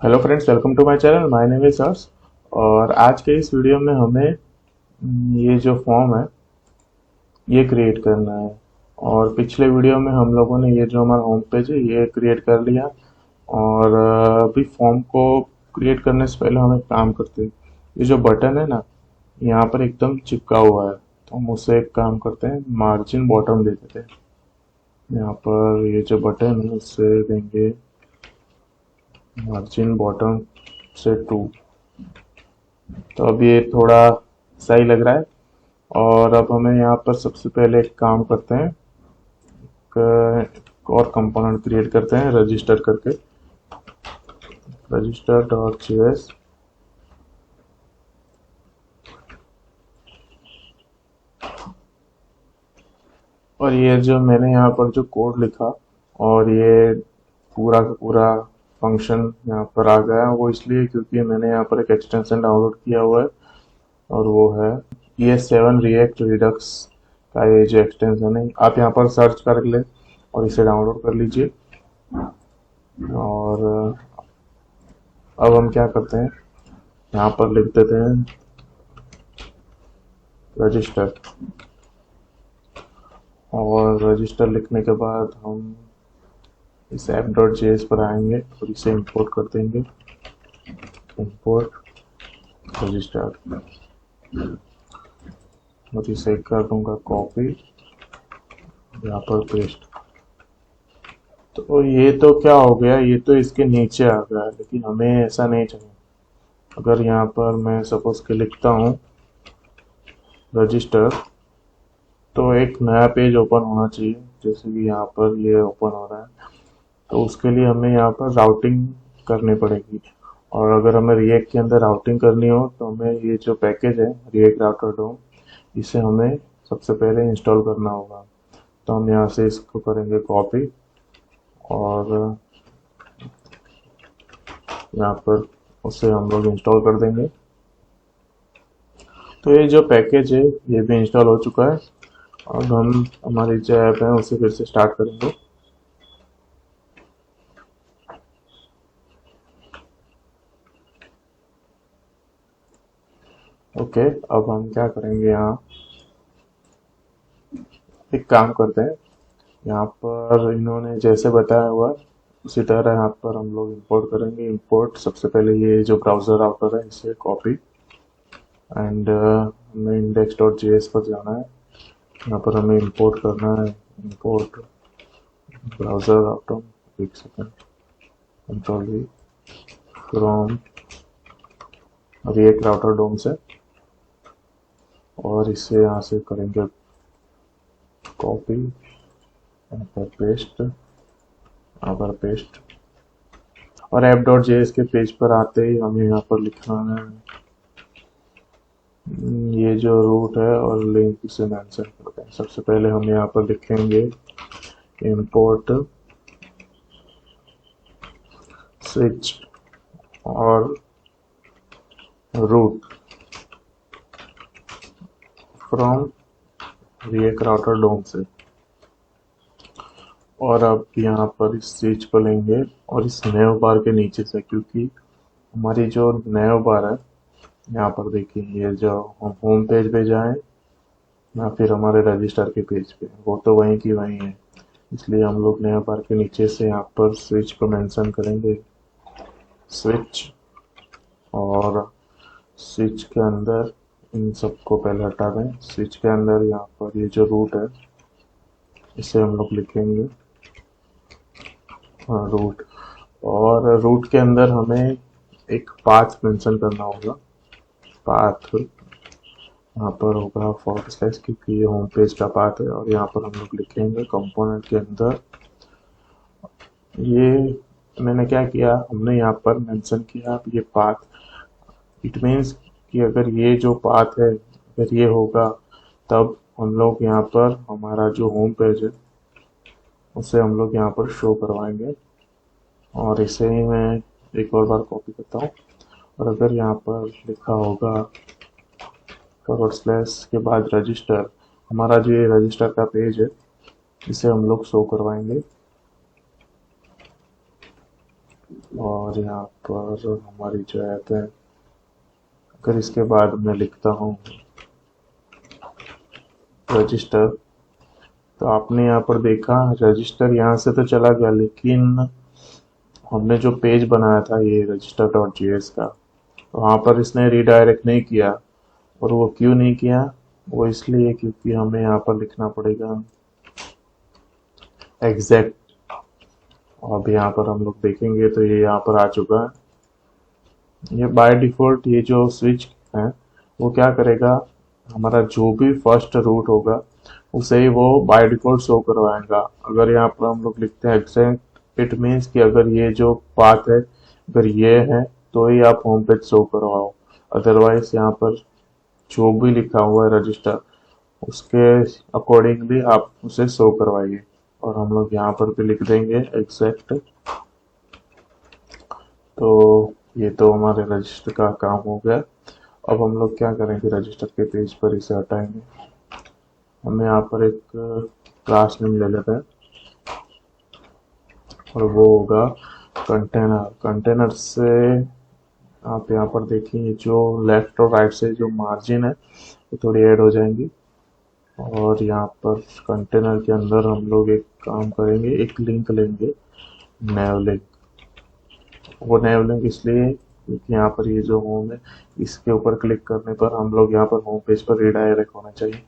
Hello friends, welcome to my channel. My name is Harsh. और आज के इस वीडियो में हमें ये जो फॉर्म है ये क्रिएट करना है। और पिछले वीडियो में हम लोगों ने ये जो हमारा होम पेज है ये क्रिएट कर लिया। और अभी फॉर्म को क्रिएट करने से पहले हम एक काम करते हैं। ये जो बटन है ना, यहाँ पर एकदम चिपका हुआ है, तो हम उससे एक काम करते हैं, मार्जिन बॉटम दे देते हैं। यहाँ पर ये जो बटन है उससे देंगे मार्जिन बॉटम से 2। तो अब ये थोड़ा सही लग रहा है। और अब हमें यहाँ पर सबसे पहले एक काम करते हैं, एक और कंपोनेंट क्रिएट करते हैं रजिस्टर करके, register.js। और ये जो मैंने यहाँ पर जो कोड लिखा और ये पूरा का पूरा फंक्शन यहाँ पर आ गया, वो इसलिए क्योंकि मैंने यहाँ पर एक एक्सटेंशन डाउनलोड किया हुआ है, और वो है ES7 रिएक्ट रिडक्स का। ये जो एक्सटेंशन है आप यहाँ पर सर्च कर ले और इसे डाउनलोड कर लीजिए। और अब हम क्या करते हैं, यहाँ पर लिख देते हैं रजिस्टर। और रजिस्टर लिखने के बाद हम इस app.js पर आएंगे और इसे इंपोर्ट कर देंगे। इंपोर्ट रजिस्टर, और इसे कर दूंगा कॉपी, यहाँ पर पेस्ट। तो ये तो क्या हो गया, ये तो इसके नीचे आ गया, लेकिन हमें ऐसा नहीं चाहिए। अगर यहाँ पर मैं सपोज के लिखता हूँ रजिस्टर, तो एक नया पेज ओपन होना चाहिए, जैसे कि यहाँ पर ये ओपन हो रहा है। तो उसके लिए हमें यहाँ पर राउटिंग करनी पड़ेगी। और अगर हमें रिएक्ट के अंदर राउटिंग करनी हो तो हमें ये जो पैकेज है रिएक्ट राउटर डोम, इसे हमें सबसे पहले इंस्टॉल करना होगा। तो हम यहाँ से इसको करेंगे कॉपी, और यहाँ पर उसे हम लोग इंस्टॉल कर देंगे। तो ये जो पैकेज है ये भी इंस्टॉल हो चुका है। अब हम हमारी जो ऐप है उसे फिर से स्टार्ट करेंगे। ओके, अब हम क्या करेंगे, यहाँ एक काम करते हैं, यहाँ पर इन्होंने जैसे बताया हुआ उसी तरह यहाँ पर हम लोग इंपोर्ट करेंगे। इंपोर्ट सबसे पहले ये जो ब्राउज़र राउटर है इसे कॉपी, एंड हमें index.js पर जाना है। यहाँ पर हमें इंपोर्ट करना है, इंपोर्ट ब्राउज़र राउटर, एक second, control V from React router DOM से, और इसे यहाँ से करेंगे कॉपी, यहाँ पर पेस्ट, यहाँ पर पेस्ट। और app.js के पेज पर आते ही हमें यहाँ पर लिखना है ये जो रूट है और लिंक, इसे मेंशन करते हैं। सबसे पहले हम यहाँ पर लिखेंगे इंपोर्ट स्विच और root from React router DOM से। और अब यहाँ पर इस स्विच को लेंगे और इस नेव बार के नीचे से, क्योंकि हमारी जो नेव बार है यहाँ पर देखिए, ये जो हम होम पेज पे जाएं या फिर हमारे रजिस्टर के पेज पे, वो तो वहीं की वहीं है। इसलिए हम लोग नेव बार के नीचे से यहाँ पर स्विच को मेंशन करेंगे, स्विच। और स्विच के अंदर इन सबको पहले हटा दें। स्विच के अंदर यहाँ पर ये जो रूट है इसे हम लोग लिखेंगे रूट। और रूट के अंदर हमें एक पाथ मेंशन करना होगा। पाथ यहाँ पर होगा /, क्योंकि ये होम पेज का पाथ है। और यहाँ पर हम लोग लिखेंगे कंपोनेंट के अंदर, ये मैंने क्या किया, हमने यहाँ पर मेंशन किया ये पाथ। इट मीन्स कि अगर ये जो पाथ है अगर ये होगा, तब हम लोग यहाँ पर हमारा जो होम पेज है उसे हम लोग यहाँ पर शो करवाएंगे। और इसे ही मैं एक और बार कॉपी करता हूँ। और अगर यहाँ पर लिखा होगा / के बाद रजिस्टर, हमारा जो ये रजिस्टर का पेज है इसे हम लोग शो करवाएंगे। और यहाँ पर हमारी जो ऐप है, अगर इसके बाद मैं लिखता हूँ रजिस्टर, तो आपने यहाँ पर देखा रजिस्टर यहाँ से तो चला गया, लेकिन हमने जो पेज बनाया था ये रजिस्टर डॉट जीएस का, वहाँ पर इसने रीडायरेक्ट नहीं किया। और वो क्यों नहीं किया? वो इसलिए क्योंकि हमें यहाँ पर लिखना पड़ेगा एग्जैक्ट। अब यहाँ पर हम लोग देखेंगे तो ये यहाँ पर आ चुका है। ये बाय डिफॉल्ट ये जो स्विच है वो क्या करेगा, हमारा जो भी फर्स्ट रूट होगा उसे ही वो बाय डिफॉल्ट शो करवाएगा। अगर यहाँ पर हम लोग लिखते हैं एग्जैक्ट, इट मीन्स कि अगर ये जो पाथ है अगर ये है तो ही आप होम पेज शो करवाओ, अदरवाइज यहाँ पर जो भी लिखा हुआ है रजिस्टर उसके अकॉर्डिंगली आप उसे शो करवाइए। और हम लोग यहाँ पर भी लिख देंगे एग्जैक्ट। तो ये तो हमारे रजिस्टर का काम हो गया। अब हम लोग क्या करेंगे, रजिस्टर के पेज पर इसे हटाएंगे। हमें यहाँ पर एक क्लास नेम ले लेते हैं और वो होगा कंटेनर। कंटेनर से आप यहाँ पर देखिए जो लेफ्ट और राइट से जो मार्जिन है वो थोड़ी ऐड हो जाएंगी। और यहाँ पर कंटेनर के अंदर हम लोग एक काम करेंगे, एक लिंक लेंगे, नैव लिंक। वो नैव लिंक इसलिए क्योंकि यहाँ पर ये जो होम है इसके ऊपर क्लिक करने पर हम लोग यहाँ पर होम पेज पर रिडायरेक्ट होना चाहिए।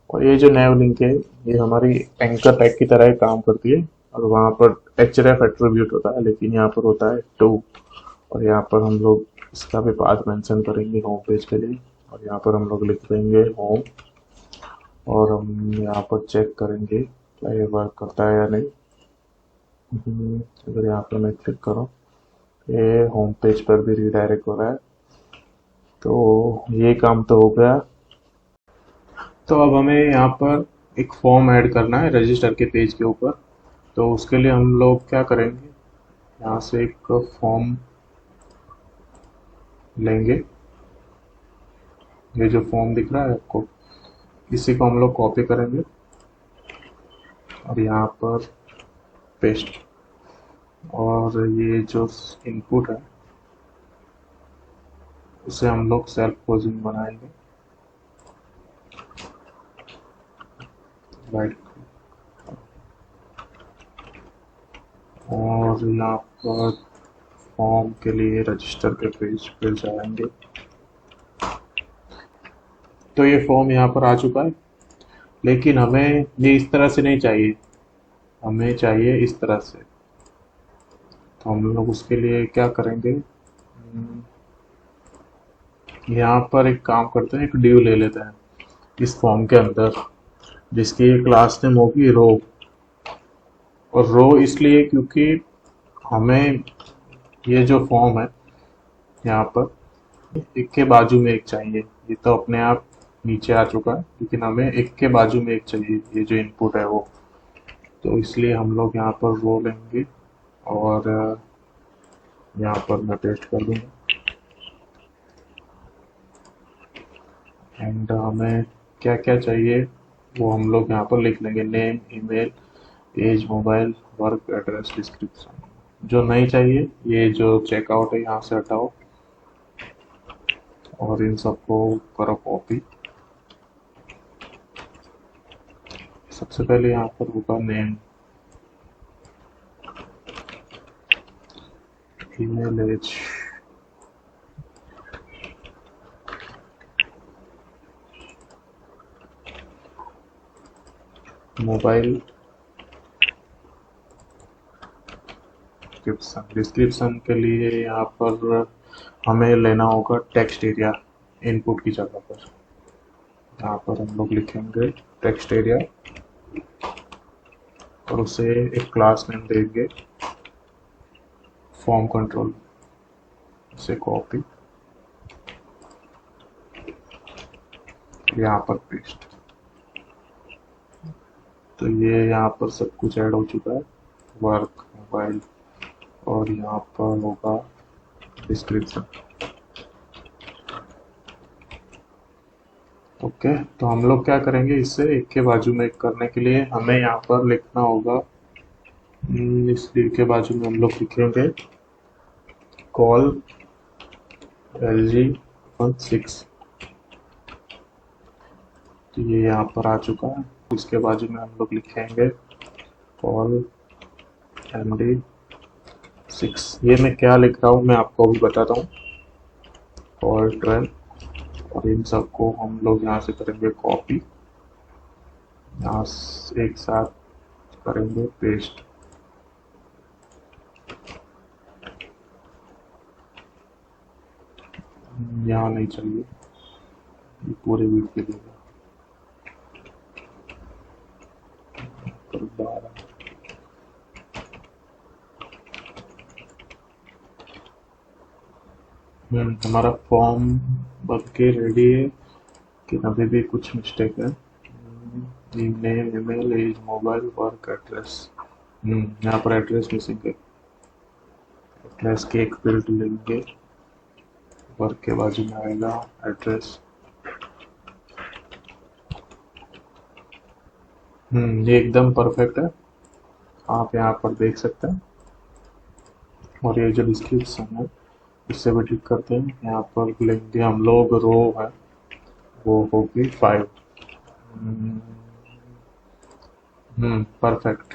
और ये जो नैव लिंक है ये हमारी एंकर टैग की तरह काम करती है। और वहाँ पर href एट्रीब्यूट होता है, लेकिन यहाँ पर होता है टू। और यहाँ पर हम लोग इसका भी पाथ मेंशन करेंगे होम पेज के लिए। और यहाँ पर हम लोग लिख देंगे होम। और हम यहाँ पर चेक करेंगे क्या ये वर्क करता है या नहीं। अगर यहाँ पर मैं क्लिक करूँ ये होम पेज पर भी रिडायरेक्ट हो रहा है। तो ये काम तो हो गया। तो अब हमें यहाँ पर एक फॉर्म ऐड करना है रजिस्टर के पेज के ऊपर। तो उसके लिए हम लोग क्या करेंगे, यहाँ से एक फॉर्म लेंगे। ये जो फॉर्म दिख रहा है आपको, इसी को हम लोग कॉपी करेंगे और यहाँ पर पेस्ट। और ये जो इनपुट है उसे हम लोग सेल्फ पोजिंग बनाएंगे। राइट, और यहाँ पर फॉर्म के लिए रजिस्टर के पेज पे जाएंगे। तो ये फॉर्म यहाँ पर आ चुका है, लेकिन हमें ये इस तरह से नहीं चाहिए, हमें चाहिए इस तरह से। तो हम लोग उसके लिए क्या करेंगे, यहाँ पर एक काम करते हैं, एक ड्यू ले लेते हैं इस फॉर्म के अंदर, जिसकी क्लास नेम होगी रो। और रो इसलिए क्योंकि हमें ये जो फॉर्म है यहाँ पर एक के बाजू में एक चाहिए। ये तो अपने आप नीचे आ चुका है, लेकिन हमें एक के बाजू में एक चाहिए, ये जो इनपुट है वो। तो इसलिए हम लोग यहाँ पर रो लेंगे और यहाँ पर मैं पेस्ट कर दूंगा। एंड हमें क्या क्या चाहिए वो हम लोग यहाँ पर लिख लेंगे, name, email, age, mobile, work address, description. जो नहीं चाहिए ये जो चेकआउट है यहाँ से हटाओ और इन सबको करो कॉपी। सबसे पहले यहाँ पर होगा name, email, age, mobile, description. Description के लिए यहाँ पर हमें लेना होगा टेक्स्ट एरिया इनपुट की जगह पर। यहाँ पर हम लोग लिखेंगे टेक्स्ट एरिया और उसे एक क्लास नेम देंगे फॉर्म कंट्रोल, उसे कॉपी, यहाँ पर पेस्ट। तो ये यहाँ पर सब कुछ ऐड हो चुका है, वर्क, मोबाइल, और यहाँ पर होगा डिस्क्रिप्शन। ओके, तो हम लोग क्या करेंगे, इससे एक के बाजू में एक करने के लिए हमें यहाँ पर लिखना होगा, इस डी के बाजू में हम लोग लिखेंगे कॉल LG16, तो ये यहाँ पर आ चुका है। इसके बाजू में हम लोग लिखेंगे कॉल MD6। ये मैं क्या लिख रहा हूँ मैं आपको अभी बताता हूँ। कॉल 12, और इन सबको हम लोग यहाँ से करेंगे कॉपी, यहाँ एक साथ करेंगे पेस्ट। यहाँ नहीं चाहिए, ये पूरे वीक के लिए 12। हमारा फॉर्म बन के रेडी है कि अभी भी कुछ मिस्टेक है। Name, email, age, mobile, work address. यहाँ पर एड्रेस मिसिंग है। एड्रेस के एक फील्ड लेंगे, वर्क के बाजू में आएगा एड्रेस। ये एकदम परफेक्ट है, आप यहाँ पर देख सकते हैं। और ये जो डिस्क्रिप्शन है इससे भी ठीक करते हैं। यहाँ पर लेंगे हम लोग रो है, वो होगी 5। परफेक्ट,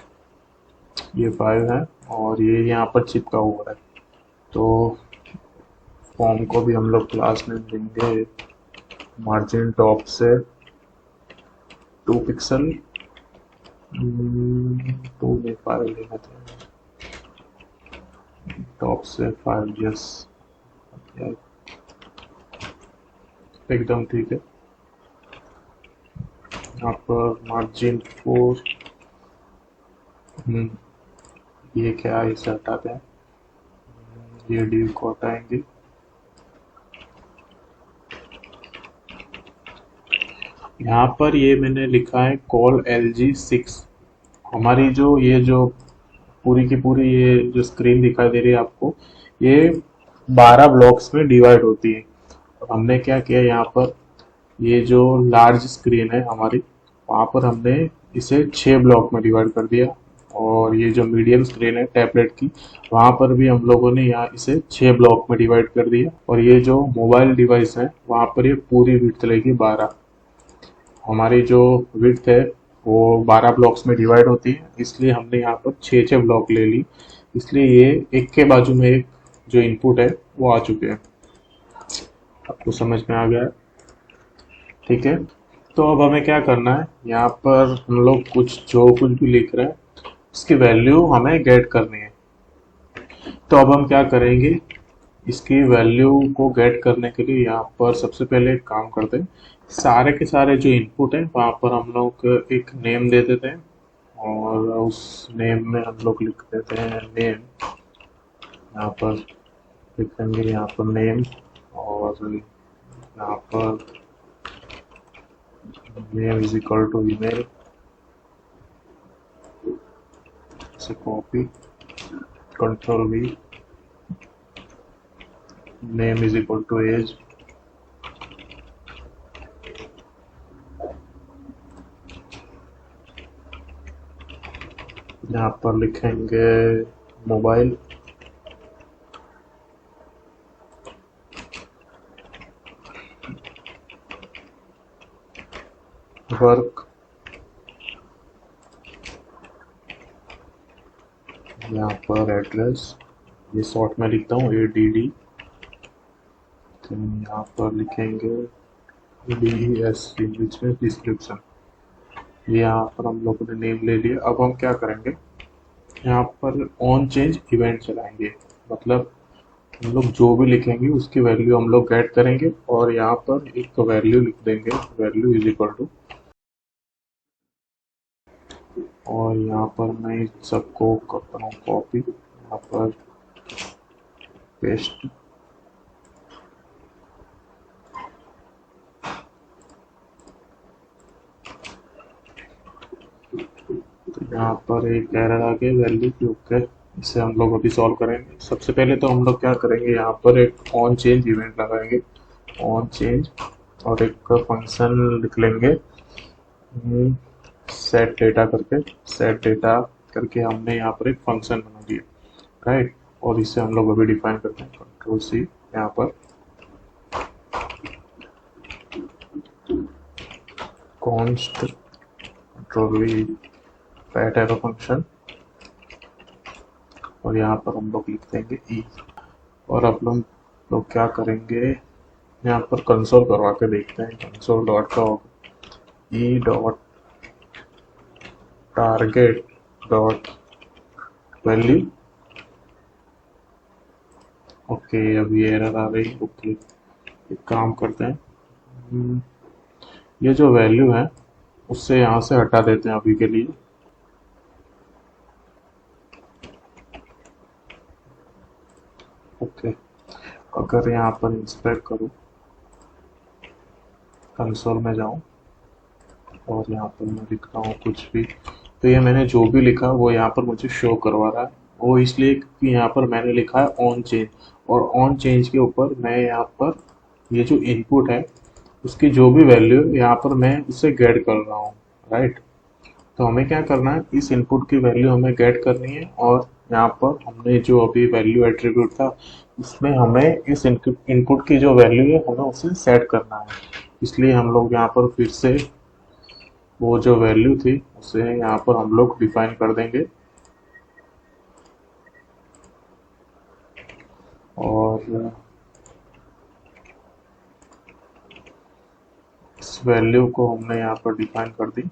ये 5 है और ये यहाँ पर चिपका हुआ है। तो फॉर्म को भी हम लोग क्लास में देंगे मार्जिन टॉप से 2 पिक्सल, 2 में 5 लेना था, टॉप से 5। यस, एकदम ठीक है। यहाँ पर मार्जिन 4, ये क्या है, इसे हटाते हैं, ये डी को हटाएंगे। यहाँ पर ये मैंने लिखा है कॉल LG6। हमारी जो ये जो पूरी की पूरी ये जो स्क्रीन दिखाई दे रही है आपको, ये 12 ब्लॉक्स में डिवाइड होती है। तो हमने क्या किया, यहाँ पर ये जो लार्ज स्क्रीन है हमारी, वहाँ पर हमने इसे 6 ब्लॉक में डिवाइड कर दिया। और ये जो मीडियम स्क्रीन है टैबलेट की, वहाँ पर भी हम लोगों ने यहाँ इसे 6 ब्लॉक में डिवाइड कर दिया। और ये जो मोबाइल डिवाइस है वहाँ पर ये पूरी विड्थ लेगी 12। हमारी जो विड्थ है वो 12 ब्लॉक्स में डिवाइड होती है, इसलिए हमने यहाँ पर 6 ब्लॉक ले ली। इसलिए ये एक के बाजू में एक जो इनपुट है वो आ चुके हैं। आपको समझ में आ गया है? ठीक है, तो अब हमें क्या करना है, यहाँ पर हम लोग जो कुछ भी लिख रहे हैं इसकी वैल्यू हमें गेट करनी है। तो अब हम क्या करेंगे, इसकी वैल्यू को गेट करने के लिए यहाँ पर सबसे पहले एक काम करते हैं, सारे के सारे जो इनपुट है वहाँ पर हम लोग एक नेम दे देते हैं। और उस नेम में हम लोग लिख देते हैं नेम, यहाँ पर लिखेंगे यहाँ पर नेम, और यहाँ पर name is equal to email, से copy, control V, name is equal to age, यहाँ पर लिखेंगे मोबाइल, वर्क, यहाँ पर एड्रेस, ये शॉर्ट में लिखता हूँ ADD, तो यहाँ पर लिखेंगे DESC, बीच में डिस्क्रिप्शन। ये यहाँ पर हम लोगों ने नेम ले लिया। अब हम क्या करेंगे, यहाँ पर ऑन चेंज इवेंट चलाएंगे, मतलब हम लोग जो भी लिखेंगे उसकी वैल्यू हम लोग गेट करेंगे और यहाँ पर एक वैल्यू लिख देंगे, वैल्यू इज इक्वल टू, और यहाँ पर मैं सबको करता हूँ कॉपी, यहाँ पर पेस्ट। तो यहाँ पर एक एरर आ गया वैल्यू की, ओके, इसे हम लोग अभी सॉल्व करेंगे। सबसे पहले तो हम लोग क्या करेंगे, यहाँ पर एक ऑन चेंज इवेंट लगाएंगे, ऑन चेंज, और एक फंक्शन लिख लेंगे सेट डेटा करके। सेट डेटा करके हमने यहाँ पर एक फंक्शन बना दिया, राइट। और इसे हम लोग अभी डिफाइन करते हैं कंट्रोल सी यहाँ पर const control V PAT arrow function और यहाँ पर हम लोग लिख देंगे ई। और अब हम लोग क्या करेंगे, यहाँ पर कंसोल करवा के देखते हैं। कंसोल डॉट का होगा ई dot target dot value. Okay, अभी एरर आ रही। ओके, एक काम करते हैं, ये जो वैल्यू है उससे यहाँ से हटा देते हैं अभी के लिए। ओके, अगर यहाँ पर इंस्पेक्ट करूँ, कंसोल में जाऊँ और यहाँ पर मैं लिख रहा हूँ कुछ भी, तो ये मैंने जो भी लिखा वो यहाँ पर मुझे शो करवा रहा है। वो इसलिए कि यहाँ पर मैंने लिखा है ऑन चेंज, और ऑन चेंज के ऊपर मैं यहाँ पर ये जो इनपुट है उसकी जो भी वैल्यू है यहाँ पर मैं उसे गेट कर रहा हूँ, राइट। तो हमें क्या करना है, इस इनपुट की वैल्यू हमें गेट करनी है, और यहाँ पर हमने जो अभी वैल्यू एट्रीब्यूट था उसमें हमें इस इनपुट की जो वैल्यू है हमें उसे सेट करना है। इसलिए हम लोग यहाँ पर फिर से वो जो वैल्यू थी उसे यहाँ पर हम लोग डिफाइन कर देंगे, और इस वैल्यू को हमने यहाँ पर डिफाइन कर दी।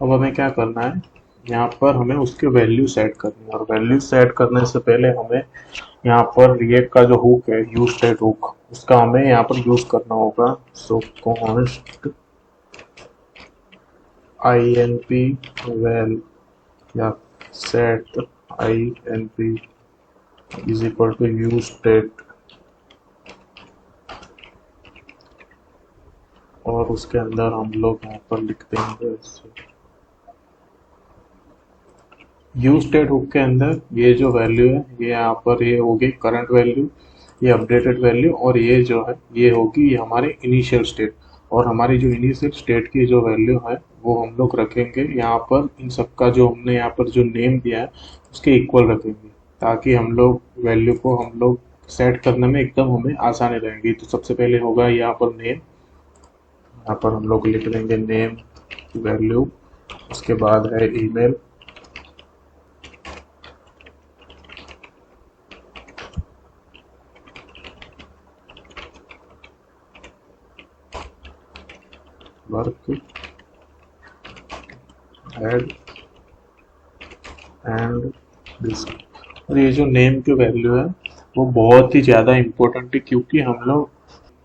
अब हमें क्या करना है, यहाँ पर हमें उसके वैल्यू सेट करनी है, और वैल्यू सेट करने से पहले हमें यहाँ पर रिएक्ट का जो हुक है यूज स्टेट हुक, उसका हमें यहाँ पर यूज करना होगा। सो कॉन्स्ट inp वैल या set inp is equal to use state, और उसके अंदर हम लोग यहाँ पर लिख देंगे यूज स्टेट हुक के अंदर ये जो वैल्यू है ये यहाँ पर ये होगी करंट वैल्यू, ये अपडेटेड वैल्यू, और ये जो है ये होगी ये हमारे इनिशियल स्टेट। और हमारी जो इनिशियल स्टेट की जो वैल्यू है वो हम लोग रखेंगे यहाँ पर, इन सबका जो हमने यहाँ पर जो नेम दिया है उसके इक्वल रखेंगे, ताकि हम लोग वैल्यू को हम लोग सेट करने में एकदम हमें आसानी रहेगी। तो सबसे पहले होगा यहाँ पर नेम, यहाँ पर हम लोग लिख देंगे नेम वैल्यू, उसके बाद है email, work add and disc. और ये जो नेम की वैल्यू है वो बहुत ही ज़्यादा इम्पोर्टेंट है, क्योंकि हम लोग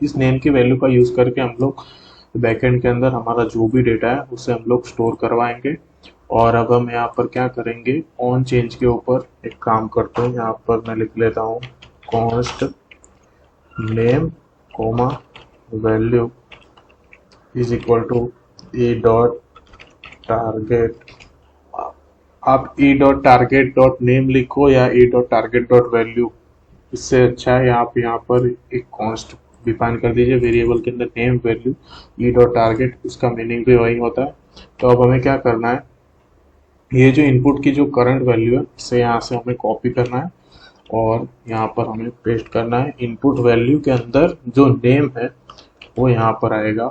इस नेम की वैल्यू का यूज़ करके हम लोग बैकएंड के अंदर हमारा जो भी डेटा है उसे हम लोग स्टोर करवाएंगे। और अब हम यहाँ पर क्या करेंगे, ऑन चेंज के ऊपर एक काम करते हैं। यहाँ पर मैं लिख लेता हूँ const name comma value is equal to e dot target. आप e dot target dot name लिखो या e dot target dot value, इससे अच्छा है आप यहाँ पर एक कॉन्स्ट डिफाइन कर दीजिए वेरिएबल के अंदर नेम वैल्यू ई डॉट टारगेट, उसका मीनिंग भी वही होता है। तो अब हमें क्या करना है, ये जो इनपुट की जो करंट वैल्यू है इसे यहाँ से हमें कॉपी करना है और यहाँ पर हमें पेस्ट करना है। इनपुट वैल्यू के अंदर जो नेम है वो यहाँ पर आएगा,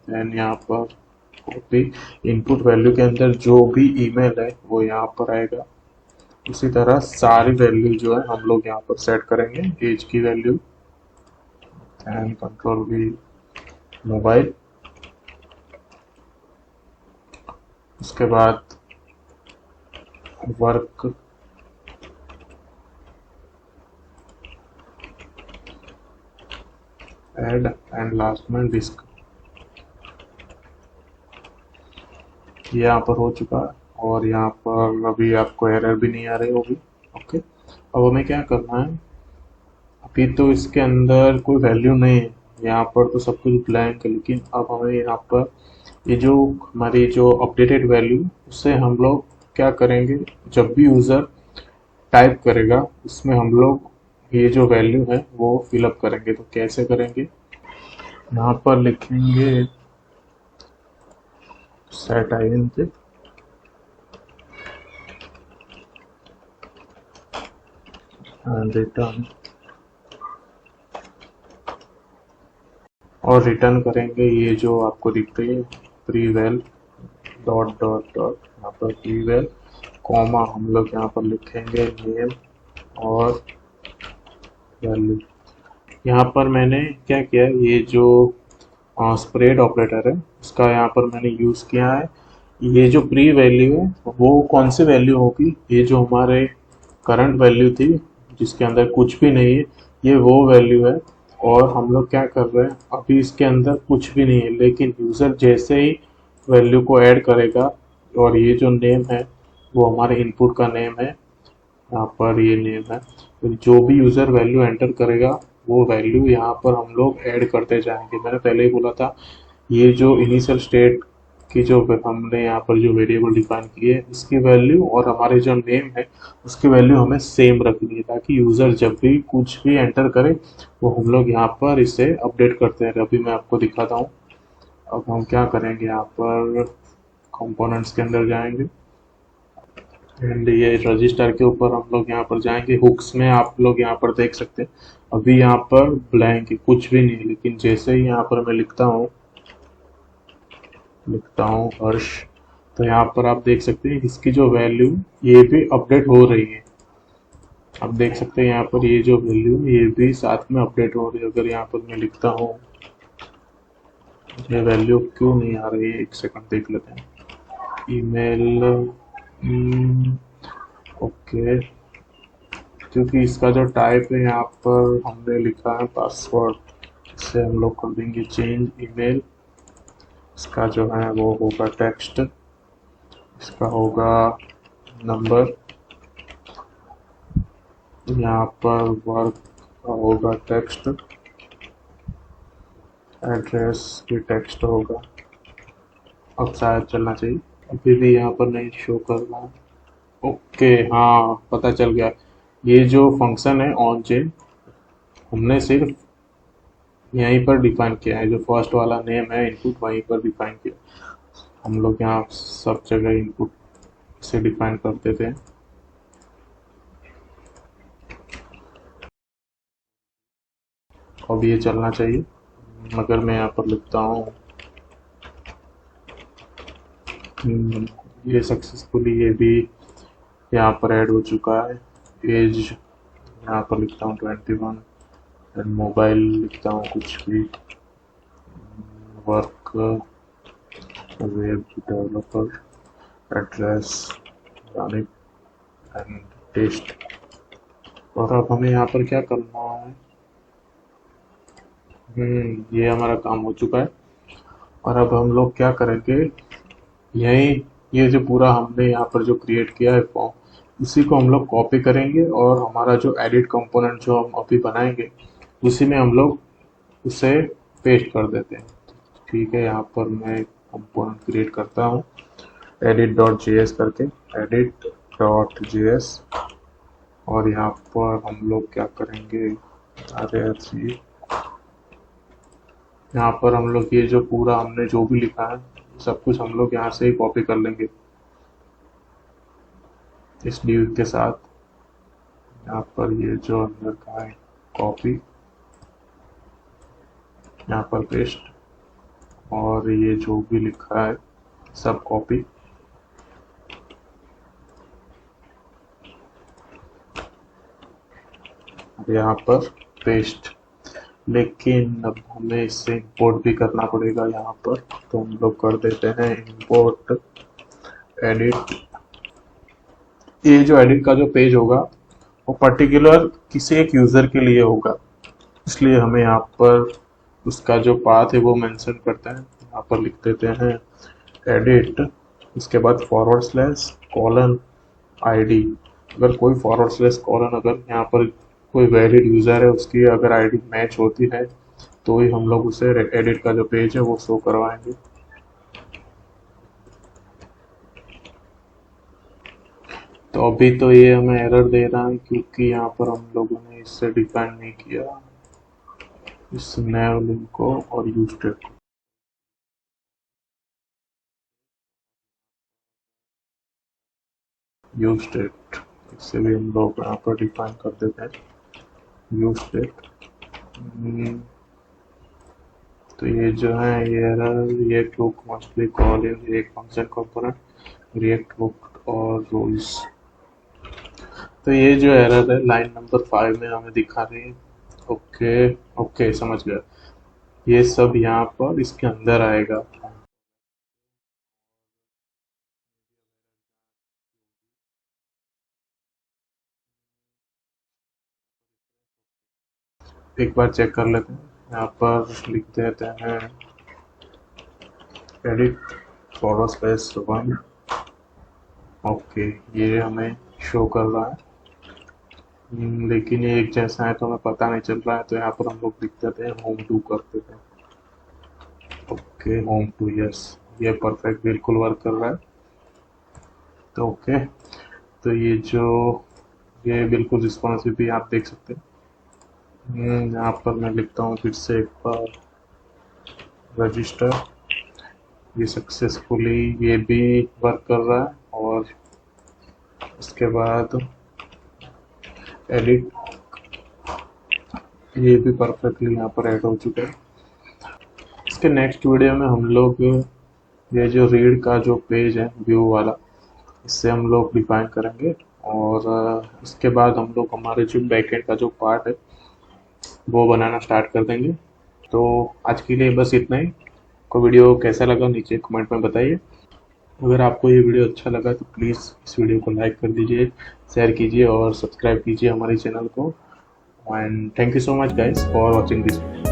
देन यहाँ पर कॉपी, इनपुट वैल्यू के अंदर जो भी ईमेल है वो यहाँ पर आएगा। इसी तरह सारी वैल्यू जो है हम लोग यहाँ पर सेट करेंगे, एज की value and control V mobile, उसके बाद वर्क एड एंड लास्ट में डिस्क। ये यहाँ पर हो चुका है, और यहाँ पर अभी आपको एरर भी नहीं आ रही होगी। ओके, अब हमें क्या करना है, अभी तो इसके अंदर कोई वैल्यू नहीं है, यहाँ पर तो सब कुछ ब्लैंक है, लेकिन अब हमें यहाँ पर ये जो हमारी जो अपडेटेड वैल्यू उससे हम लोग क्या करेंगे, जब भी यूज़र टाइप करेगा उसमें हम लोग ये जो वैल्यू है वो फिलअप करेंगे। तो कैसे करेंगे, यहाँ पर लिखेंगे सेट इन थे एंड रिटर्न, और रिटर्न करेंगे ये जो आपको दिख रही है प्रीवेल डॉट डॉट डॉट, यहाँ पर प्रीवेल कॉमा हम लोग यहाँ पर लिखेंगे नेम और वैल्यू। यहाँ पर मैंने क्या किया, ये जो स्प्रेड ऑपरेटर है उसका यहाँ पर मैंने यूज़ किया है। ये जो प्री वैल्यू है वो कौन सी वैल्यू होगी, ये जो हमारे करंट वैल्यू थी जिसके अंदर कुछ भी नहीं है, ये वो वैल्यू है। और हम लोग क्या कर रहे हैं, अभी इसके अंदर कुछ भी नहीं है, लेकिन यूज़र जैसे ही वैल्यू को ऐड करेगा, और ये जो नेम है वो हमारे इनपुट का नेम है, यहाँ पर ये नेम है, तो जो भी यूज़र वैल्यू एंटर करेगा वो वैल्यू यहाँ पर हम लोग ऐड करते जाएंगे। मैंने पहले ही बोला था ये जो इनिशियल स्टेट की जो हमने यहाँ पर जो वेरिएबल डिफाइन की है इसकी वैल्यू और हमारे जो नेम है उसकी वैल्यू हमें सेम रखनी है, ताकि यूज़र जब भी कुछ भी एंटर करे वो हम लोग यहाँ पर इसे अपडेट करते हैं। अभी मैं आपको दिखाता हूँ। अब हम क्या करेंगे, यहाँ पर कंपोनेंट्स के अंदर जाएंगे एंड ये रजिस्टर के ऊपर हम लोग यहाँ पर जाएंगे। हुक्स में आप लोग यहाँ पर देख सकते हैं अभी यहाँ पर ब्लैंक है, कुछ भी नहीं, लेकिन जैसे ही यहाँ पर मैं लिखता हूँ हर्ष, तो यहाँ पर आप देख सकते हैं इसकी जो वैल्यू ये भी अपडेट हो रही है। आप देख सकते हैं यहाँ पर ये जो वैल्यू ये भी साथ में अपडेट हो रही है। अगर यहाँ पर मैं लिखता हूँ, ये वैल्यू क्यों नहीं आ रही है, एक सेकंड देख लेते हैं। ईमेल ओके, क्योंकि इसका जो टाइप है यहाँ पर हमने लिखा है पासवर्ड, इसे हम लोग कर देंगे चेंज ईमेल। इसका जो है वो होगा टेक्स्ट, इसका होगा नंबर, यहाँ पर वर्क का होगा टेक्स्ट, एड्रेस भी टेक्स्ट होगा। अब शायद चलना चाहिए, अभी भी यहाँ पर नहीं शो कर रहा है। ओके हाँ, पता चल गया। ये जो फंक्शन है ऑन चेन हमने सिर्फ यहीं पर डिफाइन किया है, जो फर्स्ट वाला नेम है इनपुट वहीं पर डिफाइन किया। हम लोग यहाँ सब जगह इनपुट से डिफाइन कर देते हैं। अब ये चलना चाहिए। अगर मैं यहाँ पर लिखता हूँ ये सक्सेसफुली, ये भी यहाँ पर ऐड हो चुका है। एज यहाँ पर लिखता हूँ 21 एंड मोबाइल लिखता हूँ कुछ भी, वर्क वेब डेवलपर, एड्रेस यानी एंड टेस्ट। और अब हमें यहाँ पर क्या करना है, ये हमारा काम हो चुका है। और अब हम लोग क्या करेंगे, यही ये जो पूरा हमने यहाँ पर जो क्रिएट किया है फॉर्म, इसी को हम लोग कॉपी करेंगे और हमारा जो एडिट कंपोनेंट जो हम अभी बनाएंगे उसी में हम लोग उसे पेस्ट कर देते हैं। ठीक है, यहाँ पर मैं कंपोनेंट क्रिएट करता हूँ edit.js करके, edit.js, और यहाँ पर हम लोग क्या करेंगे, अरे अच्छी यहाँ पर हम लोग ये जो पूरा हमने जो भी लिखा है सब कुछ हम लोग यहाँ से ही कॉपी कर लेंगे इस div के साथ। यहाँ पर ये जो अंदर का है कॉपी, यहाँ पर पेस्ट, और ये जो भी लिखा है सब कॉपी। यहाँ पर पेस्ट, लेकिन अब हमें इससे इंपोर्ट भी करना पड़ेगा यहाँ पर, तो हम लोग कर देते हैं इंपोर्ट एडिट। ये जो एडिट का जो पेज होगा वो पर्टिकुलर किसी एक यूज़र के लिए होगा, इसलिए हमें यहाँ पर उसका जो पाथ है वो मेंशन करते हैं। यहाँ पर लिख देते हैं एडिट, इसके बाद फॉरवर्ड स्लैश कॉलन आईडी। अगर कोई फॉरवर्ड स्लैश कॉलन, अगर यहाँ पर कोई वैलिड यूज़र है उसकी अगर आईडी मैच होती है तो ही हम लोग उसे एडिट का जो पेज है वो शो करवाएंगे। तो अभी तो ये हमें एरर दे रहा है क्योंकि यहाँ पर हम लोगों ने इससे डिफाइन नहीं किया इस नैव लिंक को और यूज स्टेट को। यूज स्टेट, इससे भी हम लोग यहाँ पर डिफाइन कर देते हैं यूज स्टेट। तो ये जो है ये error react hook must be call in React function component react hook और रूल्स। तो ये जो एरर है लाइन नंबर 5 में हमें दिखा रही है। ओके ओके, समझ गया। ये सब यहाँ पर इसके अंदर आएगा। एक बार चेक कर लेते हैं। यहाँ पर लिख देते हैं एडिट फॉरवर्ड स्पेस 1। ओके, ये हमें शो कर रहा है। लेकिन ये एक जैसा है तो हमें पता नहीं चल रहा है, तो यहाँ पर हम लोग लिख देते हैं होम टू कर देते हैं। ओके, होम टू, यस, ये परफेक्ट बिल्कुल वर्क कर रहा है। तो ओके, तो ये बिल्कुल रिस्पॉन्सिव भी आप देख सकते हैं। यहाँ पर मैं लिखता हूँ फिर से एक बार रजिस्टर, ये सक्सेसफुली ये भी वर्क कर रहा है। और इसके बाद एडिट, ये भी परफेक्टली यहाँ पर ऐड हो चुका है। इसके नेक्स्ट वीडियो में हम लोग ये जो रीड का जो पेज है व्यू वाला, इससे हम लोग डिफाइन करेंगे। और इसके बाद हम लोग हमारे जो बैकएंड का जो पार्ट है वो बनाना स्टार्ट कर देंगे। तो आज के लिए बस इतना ही। को वीडियो कैसा लगा नीचे कमेंट में बताइए। अगर आपको ये वीडियो अच्छा लगा तो प्लीज़ इस वीडियो को लाइक कर दीजिए, शेयर कीजिए और सब्सक्राइब कीजिए हमारे चैनल को। And thank you so much guys for watching this video.